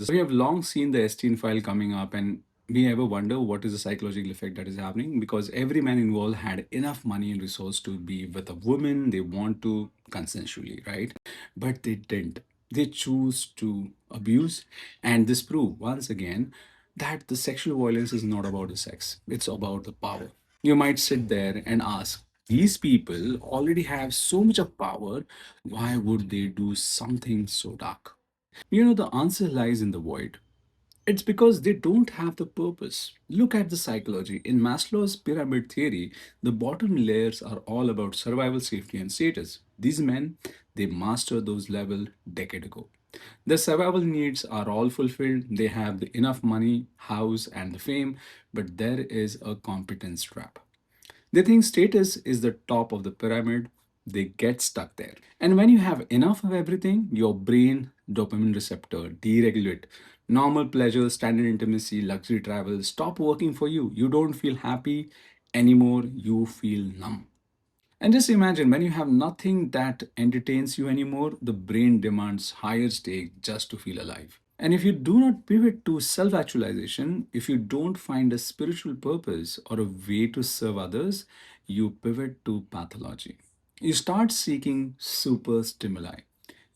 We have long seen the Epstein file coming up, and we ever wonder what is the psychological effect that is happening, because every man involved had enough money and resource to be with a woman they want to consensually, right? But they didn't. They choose to abuse, and this prove once again that the sexual violence is not about the sex, it's about the power. You might sit there and ask, these people already have so much of power, why would they do something so dark? The answer lies in the void. It's because they don't have the purpose. Look at the psychology. In Maslow's pyramid theory, the bottom layers are all about survival, safety, and status. These men, they mastered those levels decade ago. Their survival needs are all fulfilled. They have enough money, house, and the fame, but there is a competence trap. They think status is the top of the pyramid. They get stuck there. And when you have enough of everything, your brain dopamine receptor deregulate. Normal pleasure, standard intimacy, luxury travel stop working for you. You don't feel happy anymore. You feel numb. And just imagine when you have nothing that entertains you anymore, the brain demands higher stake just to feel alive. And if you do not pivot to self actualization, if you don't find a spiritual purpose or a way to serve others, you pivot to pathology. You start seeking super stimuli.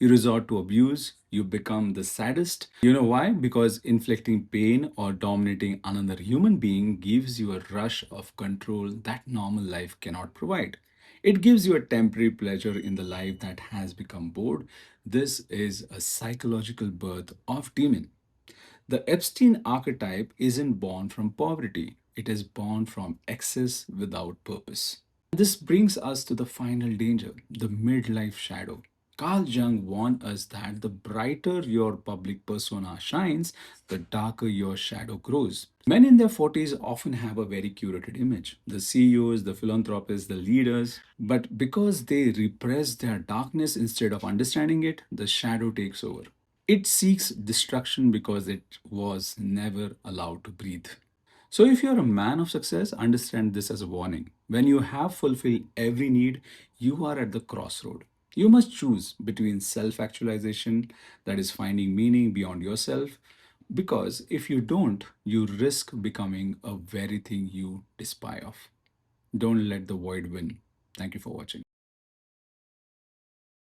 You resort to abuse, you become the sadist. You know why? Because inflicting pain or dominating another human being gives you a rush of control that normal life cannot provide. It gives you a temporary pleasure in the life that has become bored. This is a psychological birth of demon. The Epstein archetype isn't born from poverty, it is born from excess without purpose. This brings us to the final danger, the midlife shadow. Carl Jung warned us that the brighter your public persona shines, the darker your shadow grows. Men in their 40s often have a very curated image, the CEOs, the philanthropists, the leaders, but because they repress their darkness instead of understanding it, the shadow takes over. It seeks destruction because it was never allowed to breathe. So, if you're a man of success, understand this as a warning. When you have fulfilled every need, you are at the crossroad. You must choose between self actualization, that is, finding meaning beyond yourself, because if you don't, you risk becoming a very thing you despise of. Don't let the void win. Thank you for watching.